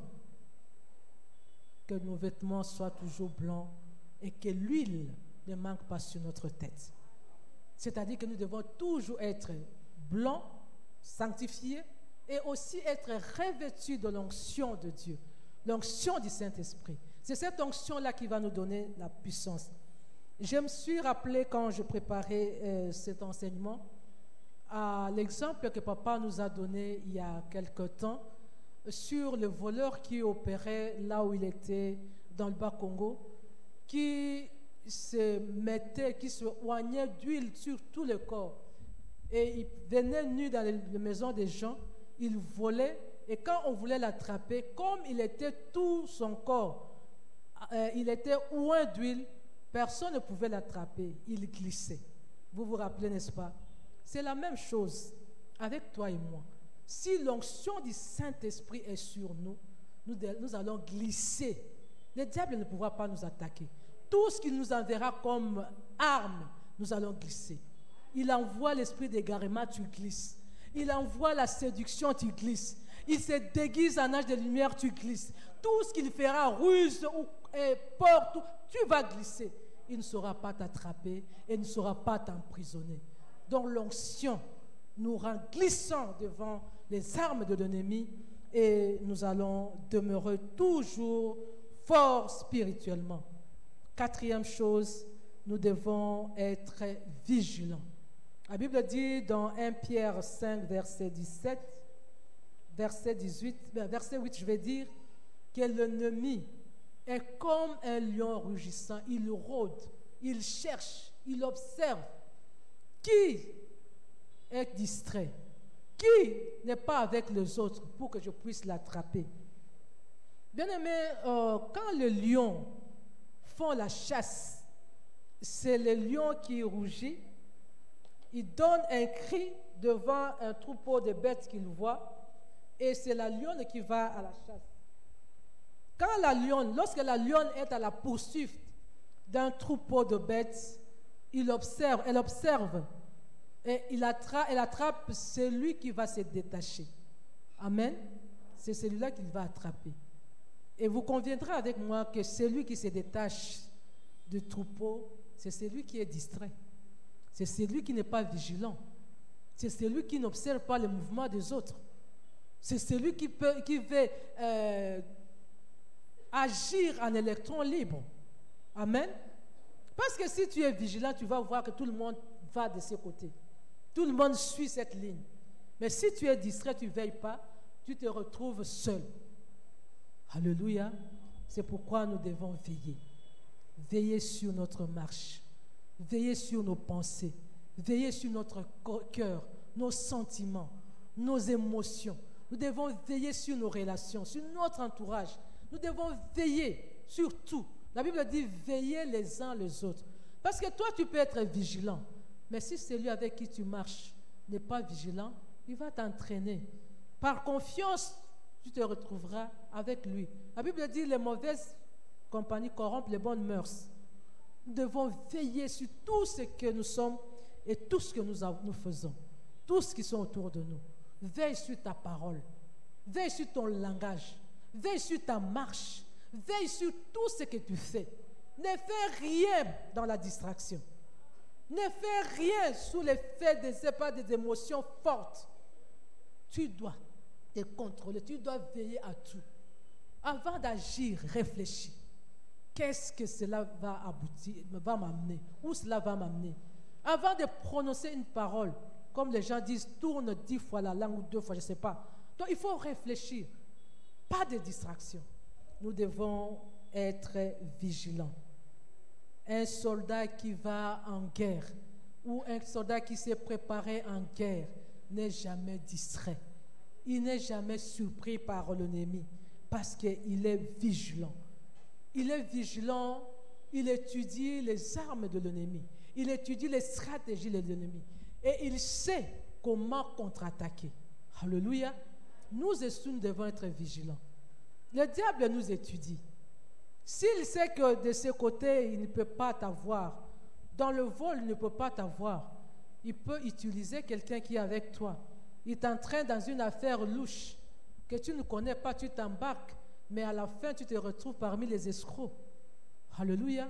que nos vêtements soient toujours blancs et que l'huile ne manque pas sur notre tête. C'est-à-dire que nous devons toujours être blancs, sanctifiés et aussi être revêtus de l'onction de Dieu, l'onction du Saint-Esprit. C'est cette onction-là qui va nous donner la puissance. Je me suis rappelé quand je préparais cet enseignement à l'exemple que papa nous a donné il y a quelque temps sur le voleur qui opérait là où il était dans le Bas-Congo, qui se oignait d'huile sur tout le corps. Et il venait nu dans les maisons des gens, il volait, et quand on voulait l'attraper, comme il était tout son corps, il était oint d'huile, personne ne pouvait l'attraper, il glissait. Vous vous rappelez, n'est-ce pas? C'est la même chose avec toi et moi. Si l'onction du Saint-Esprit est sur nous, nous allons glisser. Le diable ne pourra pas nous attaquer. Tout ce qu'il nous enverra comme arme, nous allons glisser. Il envoie l'esprit d'égarement, tu glisses. Il envoie la séduction, tu glisses. Il se déguise en âge de lumière, tu glisses. Tout ce qu'il fera, ruse ou porte, tu vas glisser. Il ne saura pas t'attraper et ne saura pas t'emprisonner. Donc l'onction nous rend glissants devant les armes de l'ennemi et nous allons demeurer toujours forts spirituellement. Quatrième chose, nous devons être vigilants. La Bible dit dans 1 Pierre 5, verset 17, verset 8, je vais dire, que l'ennemi est comme un lion rugissant. Il rôde, il cherche, il observe. Qui est distrait? Qui n'est pas avec les autres pour que je puisse l'attraper? Bien-aimé, quand les lions font la chasse, c'est le lion qui rougit, il donne un cri devant un troupeau de bêtes qu'il voit, et c'est la lionne qui va à la chasse. Lorsque la lionne est à la poursuite d'un troupeau de bêtes, elle observe, et elle attrape celui qui va se détacher. Amen. C'est celui-là qu'il va attraper. Et vous conviendrez avec moi que celui qui se détache du troupeau, c'est celui qui est distrait. C'est celui qui n'est pas vigilant. C'est celui qui n'observe pas les mouvements des autres. C'est celui qui veut agir en électron libre. Amen. Parce que si tu es vigilant, tu vas voir que tout le monde va de ses côtés. Tout le monde suit cette ligne. Mais si tu es distrait, tu ne veilles pas, tu te retrouves seul. Alléluia. C'est pourquoi nous devons veiller. Veiller sur notre marche. Veiller sur nos pensées. Veiller sur notre cœur, nos sentiments, nos émotions. Nous devons veiller sur nos relations, sur notre entourage. Nous devons veiller sur tout. La Bible dit veiller les uns les autres. Parce que toi, tu peux être vigilant. Mais si celui avec qui tu marches n'est pas vigilant, il va t'entraîner. Par confiance, tu te retrouveras avec lui. La Bible dit les mauvaises compagnies corrompent les bonnes mœurs. Nous devons veiller sur tout ce que nous sommes et tout ce que nous faisons. Tout ce qui sont autour de nous. Veille sur ta parole. Veille sur ton langage. Veille sur ta marche. Veille sur tout ce que tu fais. Ne fais rien dans la distraction. Ne fais rien sous l'effet des émotions fortes. Tu dois te contrôler, tu dois veiller à tout. Avant d'agir, réfléchis. Qu'est-ce que cela va aboutir, va m'amener? Où cela va m'amener? Avant de prononcer une parole, comme les gens disent, tourne 10 fois la langue ou 2 fois, je ne sais pas. Donc il faut réfléchir. Pas de distraction. Nous devons être vigilants. Un soldat qui va en guerre ou un soldat qui s'est préparé en guerre n'est jamais distrait. Il n'est jamais surpris par l'ennemi parce qu'il est vigilant. Il est vigilant, il étudie les armes de l'ennemi. Il étudie les stratégies de l'ennemi. Et il sait comment contre-attaquer. Alléluia. Nous devons être vigilants. Le diable nous étudie. S'il sait que de ce côté, il ne peut pas t'avoir, dans le vol, il ne peut pas t'avoir, il peut utiliser quelqu'un qui est avec toi. Il t'entraîne dans une affaire louche que tu ne connais pas, tu t'embarques, mais à la fin, tu te retrouves parmi les escrocs. Alléluia.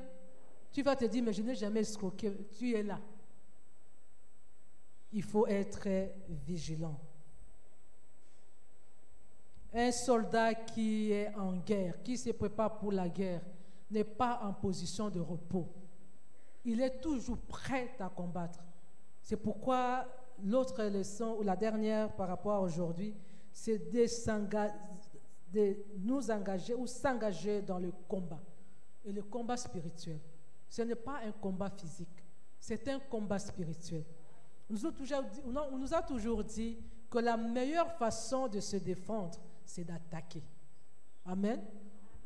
Tu vas te dire, mais je n'ai jamais escroqué. Tu es là. Il faut être vigilant. Un soldat qui est en guerre, qui se prépare pour la guerre, n'est pas en position de repos. Il est toujours prêt à combattre. C'est pourquoi l'autre leçon, ou la dernière par rapport à aujourd'hui, c'est de nous engager ou s'engager dans le combat. Et le combat spirituel, ce n'est pas un combat physique, c'est un combat spirituel. On nous a toujours dit que la meilleure façon de se défendre, c'est d'attaquer. Amen.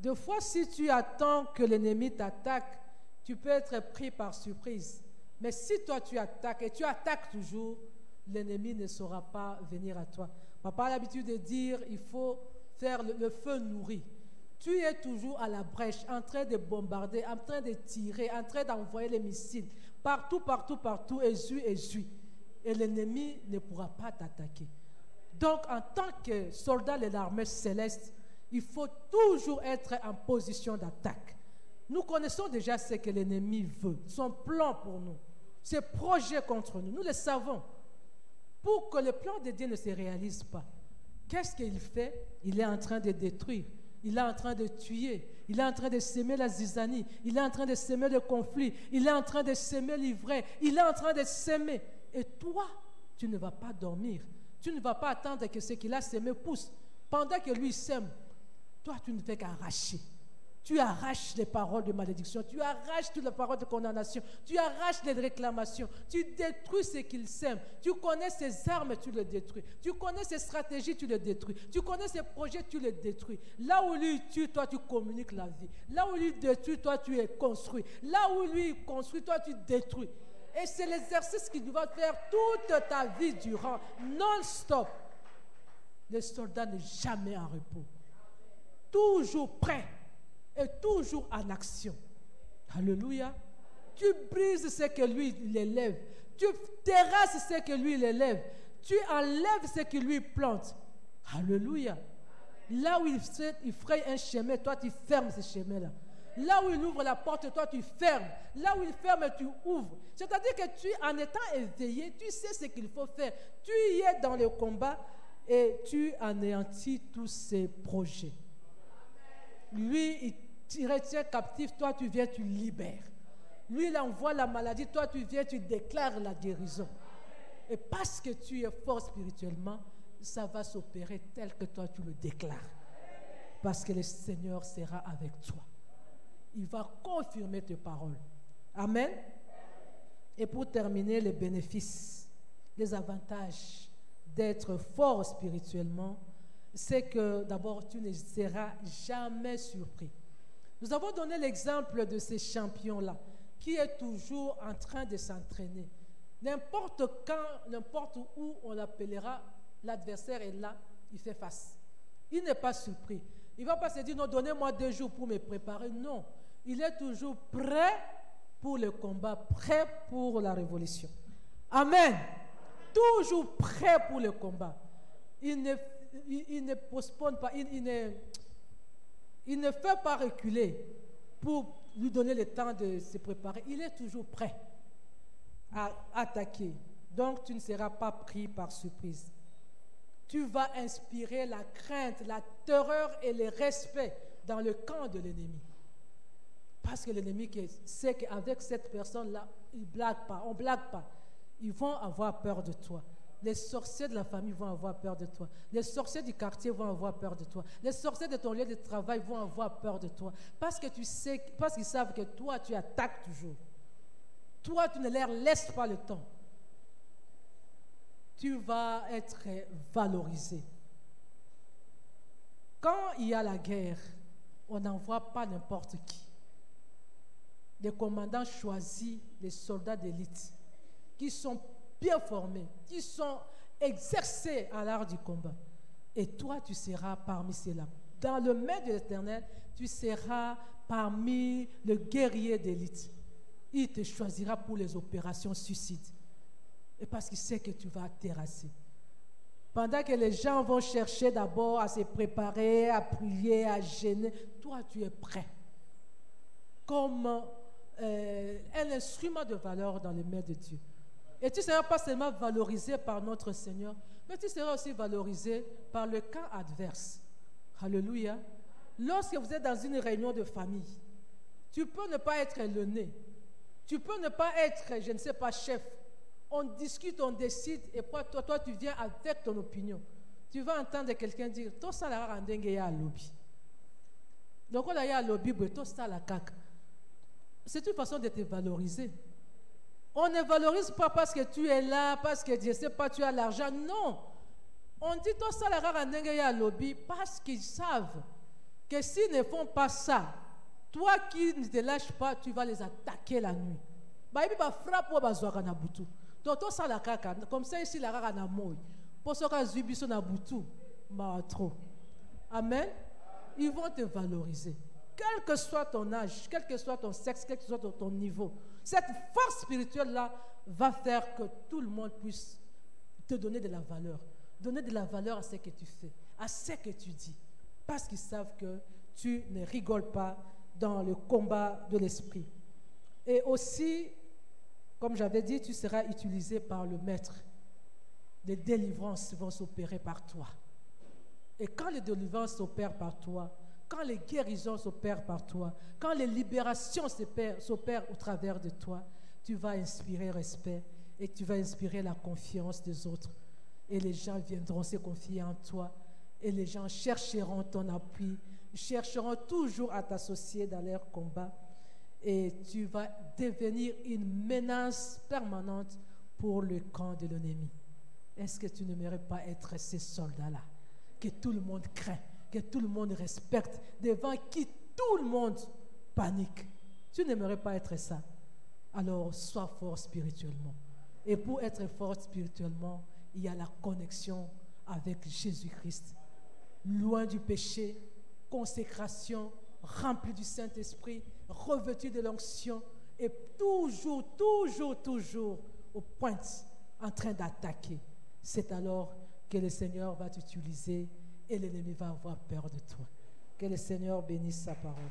Des fois, si tu attends que l'ennemi t'attaque, tu peux être pris par surprise. Mais si toi tu attaques et tu attaques toujours, l'ennemi ne saura pas venir à toi. Papa a l'habitude de dire, il faut faire le feu nourri. Tu es toujours à la brèche, en train de bombarder, en train de tirer, en train d'envoyer les missiles. Partout, et l'ennemi ne pourra pas t'attaquer. Donc, en tant que soldat de l'armée céleste, il faut toujours être en position d'attaque. Nous connaissons déjà ce que l'ennemi veut, son plan pour nous, ses projets contre nous. Nous le savons. Pour que le plan de Dieu ne se réalise pas, qu'est-ce qu'il fait? Il est en train de détruire, il est en train de tuer, il est en train de s'aimer la zizanie, il est en train de s'aimer le conflit, il est en train de s'aimer l'ivraie, il est en train de s'aimer. Et toi, tu ne vas pas dormir. Tu ne vas pas attendre que ce qu'il a sémé pousse. Pendant que lui sème, toi, tu ne fais qu'arracher. Tu arraches les paroles de malédiction, tu arraches toutes les paroles de condamnation, tu arraches les réclamations, tu détruis ce qu'il sème. Tu connais ses armes, tu le détruis. Tu connais ses stratégies, tu le détruis. Tu connais ses projets, tu le détruis. Là où lui tue, toi, tu communiques la vie. Là où lui détruit, toi, tu es construit. Là où lui construit, toi, tu détruis. Et c'est l'exercice qu'il doit faire toute ta vie durant, non-stop. Le soldat n'est jamais en repos. Toujours prêt et toujours en action. Alléluia. Tu brises ce que lui, il élève. Tu terrasses ce que lui, il élève. Tu enlèves ce que lui plante. Alléluia. Là où il fraye un chemin, toi, tu fermes ce chemin-là. Là où il ouvre la porte, toi tu fermes. Là où il ferme, tu ouvres. C'est-à-dire que tu, en étant éveillé, tu sais ce qu'il faut faire. Tu y es dans le combat et tu anéantis tous ses projets. Lui, il retient captif, toi tu viens, tu libères. Lui, il envoie la maladie, toi tu viens, tu déclares la guérison. Et parce que tu es fort spirituellement, ça va s'opérer tel que toi tu le déclares. Parce que le Seigneur sera avec toi. Il va confirmer tes paroles. Amen. Et pour terminer, les bénéfices, les avantages d'être fort spirituellement, c'est que d'abord, tu ne seras jamais surpris. Nous avons donné l'exemple de ces champions-là, qui est toujours en train de s'entraîner. N'importe quand, n'importe où on l'appellera, l'adversaire est là, il fait face. Il n'est pas surpris. Il ne va pas se dire, non, donnez-moi 2 jours pour me préparer. Non. Il est toujours prêt pour le combat, prêt pour la révolution. Amen. Toujours prêt pour le combat. Il ne postpone pas, il Il ne fait pas reculer pour lui donner le temps de se préparer. Il est toujours prêt à attaquer. Donc, tu ne seras pas pris par surprise. Tu vas inspirer la crainte, la terreur et le respect dans le camp de l'ennemi. Parce que l'ennemi sait qu'avec cette personne-là, il ne blague pas, on ne blague pas. Ils vont avoir peur de toi. Les sorciers de la famille vont avoir peur de toi. Les sorciers du quartier vont avoir peur de toi. Les sorciers de ton lieu de travail vont avoir peur de toi. Parce que tu sais, parce qu'ils savent que toi, tu attaques toujours. Toi, tu ne leur laisses pas le temps. Tu vas être valorisé. Quand il y a la guerre, on n'envoie pas n'importe qui. Les commandants choisissent les soldats d'élite qui sont bien formés, qui sont exercés à l'art du combat. Et toi, tu seras parmi ceux-là. Dans le main de l'Éternel, tu seras parmi les guerriers d'élite. Il te choisira pour les opérations suicides. Et parce qu'il sait que tu vas terrasser. Pendant que les gens vont chercher d'abord à se préparer, à prier, à jeûner, toi, tu es prêt. Comme un instrument de valeur dans les mains de Dieu. Et tu ne seras pas seulement valorisé par notre Seigneur, mais tu seras aussi valorisé par le camp adverse. Alléluia. Lorsque vous êtes dans une réunion de famille, tu peux ne pas être le nez. Tu peux ne pas être, je ne sais pas, chef. On discute, on décide, et toi, tu viens avec ton opinion. Tu vas entendre quelqu'un dire, « Toi, ça la rendenge ya lobby. » Donc, on a ya lobby, « Toi, ça la caca. » C'est une façon de te valoriser. On ne valorise pas parce que tu es là, parce que je ne sais pas, tu as l'argent. Non. On dit toi ça la rendenge ya lobby parce qu'ils savent que s'ils ne font pas ça, toi qui ne te lâches pas, tu vas les attaquer la nuit. Bah, il va frapper au bazouaka na butu. Donc toi ça la kaka, comme ça ici la rara na moi. Pour ce cas zubiso na butu, ma trop. Amen. Ils vont te valoriser. Quel que soit ton âge, quel que soit ton sexe, quel que soit ton niveau, cette force spirituelle-là va faire que tout le monde puisse te donner de la valeur. Donner de la valeur à ce que tu fais, à ce que tu dis. Parce qu'ils savent que tu ne rigoles pas dans le combat de l'esprit. Et aussi, comme j'avais dit, tu seras utilisé par le Maître. Les délivrances vont s'opérer par toi. Et quand les délivrances s'opèrent par toi, quand les guérisons s'opèrent par toi, quand les libérations s'opèrent au travers de toi, tu vas inspirer respect et tu vas inspirer la confiance des autres. Et les gens viendront se confier en toi et les gens chercheront ton appui, chercheront toujours à t'associer dans leur combat et tu vas devenir une menace permanente pour le camp de l'ennemi. Est-ce que tu n'aimerais pas être ces soldats-là que tout le monde craint, que tout le monde respecte, devant qui tout le monde panique? Tu n'aimerais pas être ça. Alors, sois fort spirituellement. Et pour être fort spirituellement, il y a la connexion avec Jésus-Christ. Loin du péché, consécration, rempli du Saint-Esprit, revêtu de l'onction, et toujours aux pointes, en train d'attaquer. C'est alors que le Seigneur va t'utiliser et l'ennemi va avoir peur de toi. Que le Seigneur bénisse sa parole.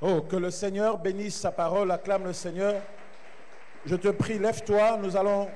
Oh, que le Seigneur bénisse sa parole. Acclame le Seigneur. Je te prie, lève-toi. Nous allons